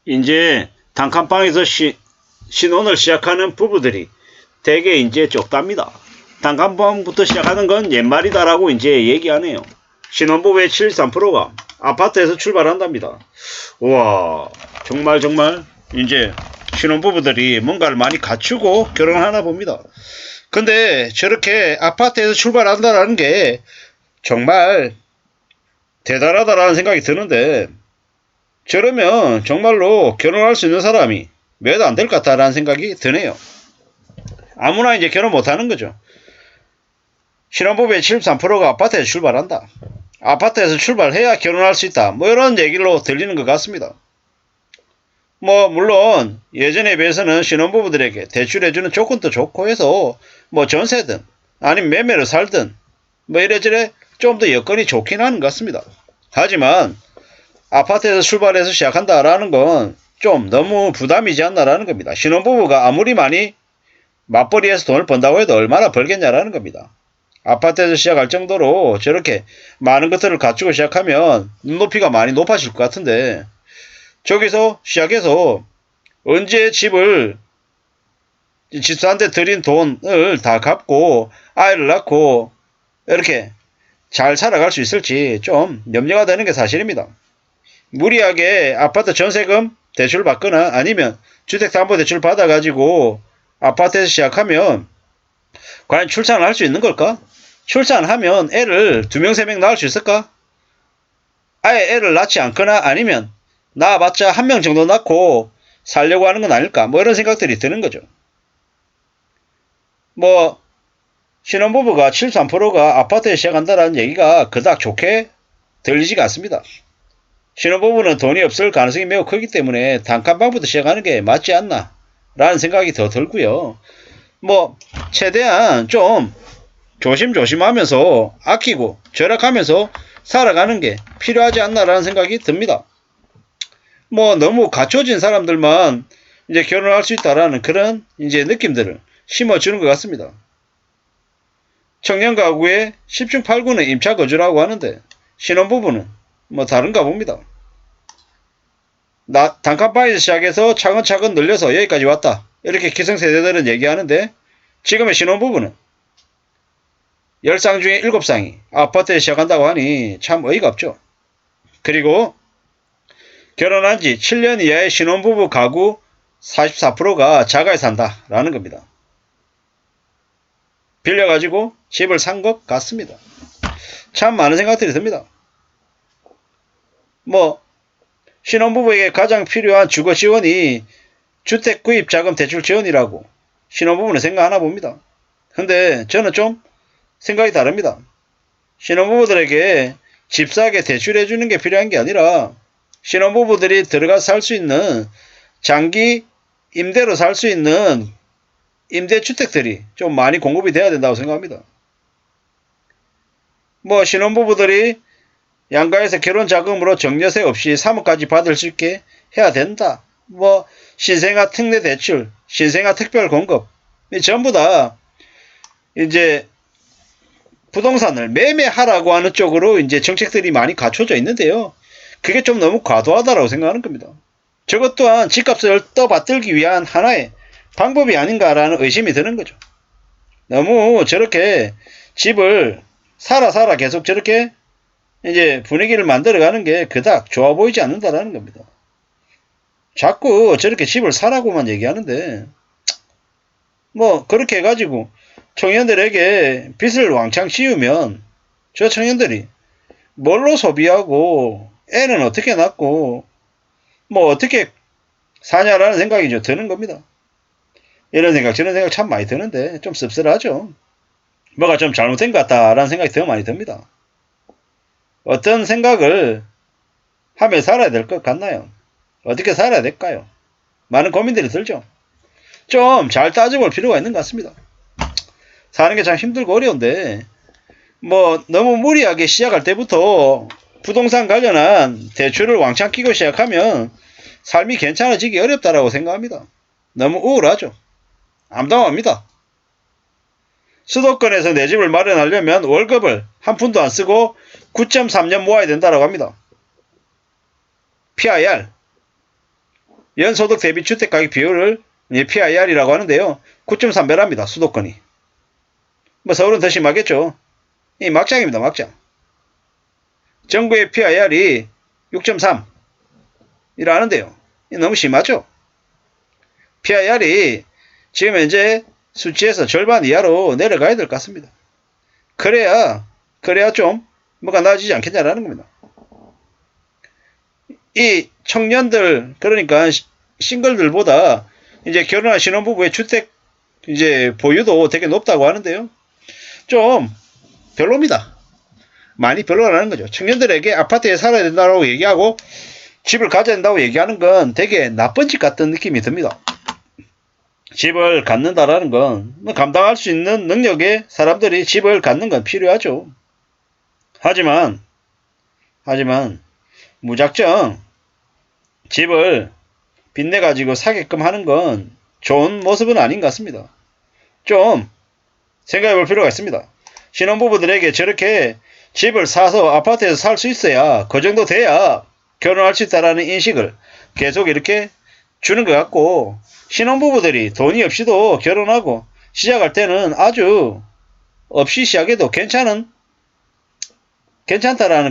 이제 단칸방에서 신혼을 시작하는 부부들이 대개 이제 쪽답니다. 단칸방부터 시작하는 건 옛말이다라고 이제 얘기하네요. 신혼부부의 73%가 아파트에서 출발한답니다. 우와, 정말 이제 신혼부부들이 뭔가를 많이 갖추고 결혼하나 봅니다. 근데 저렇게 아파트에서 출발한다라는 게 정말 대단하다라는 생각이 드는데, 저러면 정말로 결혼할 수 있는 사람이 몇 안 될 것 같다라는 생각이 드네요. 아무나 이제 결혼 못하는 거죠. 신혼부부의 73%가 아파트에서 출발한다. 아파트에서 출발해야 결혼할 수 있다. 뭐 이런 얘기로 들리는 것 같습니다. 뭐 물론 예전에 비해서는 신혼부부들에게 대출해주는 조건도 좋고 해서 뭐 전세든 아니면 매매로 살든 뭐 이래저래 좀 더 여건이 좋긴 하는 것 같습니다. 하지만 아파트에서 출발해서 시작한다라는 건 좀 너무 부담이지 않나라는 겁니다. 신혼부부가 아무리 많이 맞벌이해서 돈을 번다고 해도 얼마나 벌겠냐라는 겁니다. 아파트에서 시작할 정도로 저렇게 많은 것들을 갖추고 시작하면 눈높이가 많이 높아질 것 같은데, 저기서 시작해서 언제 집을 집사한테 드린 돈을 다 갚고 아이를 낳고 이렇게 잘 살아갈 수 있을지 좀 염려가 되는 게 사실입니다. 무리하게 아파트 전세금 대출 받거나 아니면 주택담보대출 받아가지고 아파트에서 시작하면 과연 출산을 할 수 있는 걸까? 출산하면 애를 2명, 3명 낳을 수 있을까? 아예 애를 낳지 않거나 아니면 낳아봤자 1명 정도 낳고 살려고 하는 건 아닐까? 뭐 이런 생각들이 드는 거죠. 뭐 신혼부부가 73%가 아파트에 시작한다는 얘기가 그닥 좋게 들리지가 않습니다. 신혼부부는 돈이 없을 가능성이 매우 크기 때문에 단칸방부터 시작하는 게 맞지 않나 라는 생각이 더 들고요. 뭐 최대한 좀 조심조심하면서 아끼고 절약하면서 살아가는 게 필요하지 않나라는 생각이 듭니다. 뭐 너무 갖춰진 사람들만 이제 결혼할 수 있다라는 그런 이제 느낌들을 심어주는 것 같습니다. 청년 가구의 10중 8구는 임차 거주라고 하는데 신혼부부는 뭐 다른가 봅니다. 단칸방에서 시작해서 차근차근 늘려서 여기까지 왔다. 이렇게 기성세대들은 얘기하는데, 지금의 신혼부부는 10쌍 중에 7쌍이 아파트에 시작한다고 하니 참 어이가 없죠. 그리고 결혼한 지 7년 이하의 신혼부부 가구 44%가 자가에 산다라는 겁니다. 빌려가지고 집을 산 것 같습니다. 참 많은 생각들이 듭니다. 뭐 신혼부부에게 가장 필요한 주거 지원이 주택 구입 자금 대출 지원이라고 신혼부부는 생각하나 봅니다. 근데 저는 좀 생각이 다릅니다. 신혼부부들에게 집 사게 대출해 주는 게 필요한 게 아니라 신혼부부들이 들어가서 살 수 있는 장기 임대로 살 수 있는 임대주택들이 좀 많이 공급이 돼야 된다고 생각합니다. 뭐 신혼부부들이 양가에서 결혼자금으로 정려세 없이 3억까지 받을 수 있게 해야 된다. 뭐 신생아 특례 대출, 신생아 특별 공급, 전부 다 이제 부동산을 매매하라고 하는 쪽으로 이제 정책들이 많이 갖춰져 있는데요. 그게 좀 너무 과도하다라고 생각하는 겁니다. 저것 또한 집값을 떠받들기 위한 하나의 방법이 아닌가라는 의심이 드는 거죠. 너무 저렇게 집을 살아 계속 저렇게 이제 분위기를 만들어가는 게 그닥 좋아 보이지 않는다라는 겁니다. 자꾸 저렇게 집을 사라고만 얘기하는데, 뭐 그렇게 해가지고 청년들에게 빚을 왕창 씌우면 저 청년들이 뭘로 소비하고 애는 어떻게 낳고 뭐 어떻게 사냐라는 생각이 좀 드는 겁니다. 이런 생각 저런 생각 참 많이 드는데 좀 씁쓸하죠. 뭐가 좀 잘못된 것 같다라는 생각이 더 많이 듭니다. 어떤 생각을 하며 살아야 될 것 같나요? 어떻게 살아야 될까요? 많은 고민들이 들죠. 좀 잘 따져볼 필요가 있는 것 같습니다. 사는 게 참 힘들고 어려운데 뭐 너무 무리하게 시작할 때부터 부동산 관련한 대출을 왕창 끼고 시작하면 삶이 괜찮아지기 어렵다라고 생각합니다. 너무 우울하죠. 암담합니다. 수도권에서 내 집을 마련하려면 월급을 한 푼도 안 쓰고 9.3년 모아야 된다고 합니다. PIR. 연소득 대비 주택가격 비율을 PIR이라고 하는데요. 9.3배랍니다. 수도권이. 뭐 서울은 더 심하겠죠. 이 막장입니다. 막장. 전국의 PIR이 6.3이라는데요. 너무 심하죠. PIR이 지금 현재 수치에서 절반 이하로 내려가야 될 것 같습니다. 그래야 좀 뭐가 나아지지 않겠냐라는 겁니다. 이 청년들, 그러니까 싱글들보다 이제 결혼한 신혼부부의 주택 이제 보유도 되게 높다고 하는데요. 좀 별로입니다. 많이 별로라는 거죠. 청년들에게 아파트에 살아야 된다고 얘기하고 집을 가져야 된다고 얘기하는 건 되게 나쁜 짓 같은 느낌이 듭니다. 집을 갖는다라는 건 감당할 수 있는 능력의 사람들이 집을 갖는 건 필요하죠. 하지만 무작정 집을 빚내가지고 사게끔 하는 건 좋은 모습은 아닌 것 같습니다. 좀 생각해 볼 필요가 있습니다. 신혼부부들에게 저렇게 집을 사서 아파트에서 살 수 있어야, 그 정도 돼야 결혼할 수 있다라는 인식을 계속 이렇게 주는 것 같고, 신혼부부들이 돈이 없이도 결혼하고 시작할 때는 아주 없이 시작해도 괜찮다라는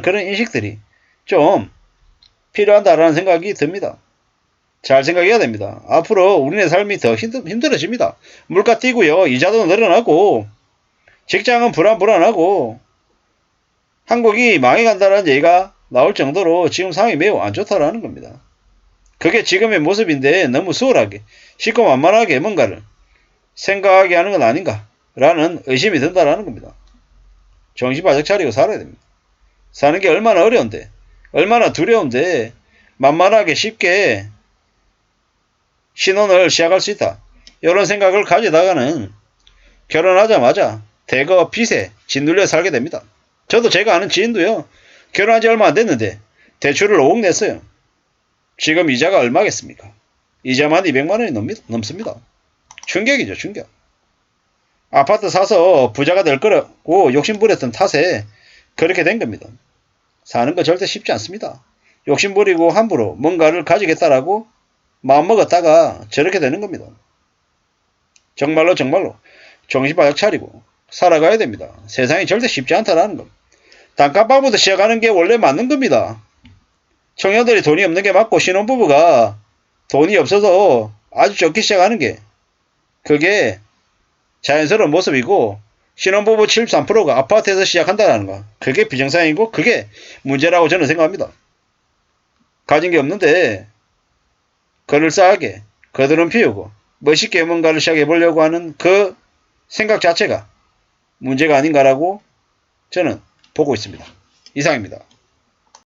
그런 인식들이 좀 필요하다라는 생각이 듭니다. 잘 생각해야 됩니다. 앞으로 우리네 삶이 더 힘들어집니다. 물가 뛰고요. 이자도 늘어나고 직장은 불안하고 한국이 망해간다는 얘기가 나올 정도로 지금 상황이 매우 안 좋다라는 겁니다. 그게 지금의 모습인데 너무 수월하게 쉽고 만만하게 뭔가를 생각하게 하는 건 아닌가 라는 의심이 든다라는 겁니다. 정신 바짝 차리고 살아야 됩니다. 사는 게 얼마나 어려운데, 얼마나 두려운데 만만하게 쉽게 신혼을 시작할 수 있다. 이런 생각을 가지다가는 결혼하자마자 대거 빚에 짓눌려 살게 됩니다. 저도 제가 아는 지인도요. 결혼한 지 얼마 안 됐는데 대출을 5억 냈어요. 지금 이자가 얼마겠습니까? 이자만 200만 원이 넘습니다. 충격이죠, 충격. 아파트 사서 부자가 될 거라고 욕심부렸던 탓에 그렇게 된 겁니다. 사는 거 절대 쉽지 않습니다. 욕심부리고 함부로 뭔가를 가지겠다라고 마음먹었다가 저렇게 되는 겁니다. 정말로 정신 바짝 차리고 살아가야 됩니다. 세상이 절대 쉽지 않다라는 것. 단칸방부터 시작하는 게 원래 맞는 겁니다. 청년들이 돈이 없는 게 맞고 신혼부부가 돈이 없어서 아주 적게 시작하는 게 그게 자연스러운 모습이고, 신혼부부 73%가 아파트에서 시작한다는 거, 그게 비정상이고 그게 문제라고 저는 생각합니다. 가진 게 없는데 그럴싸하게 거드름 피우고 멋있게 뭔가를 시작해 보려고 하는 그 생각 자체가 문제가 아닌가라고 저는 보고 있습니다. 이상입니다.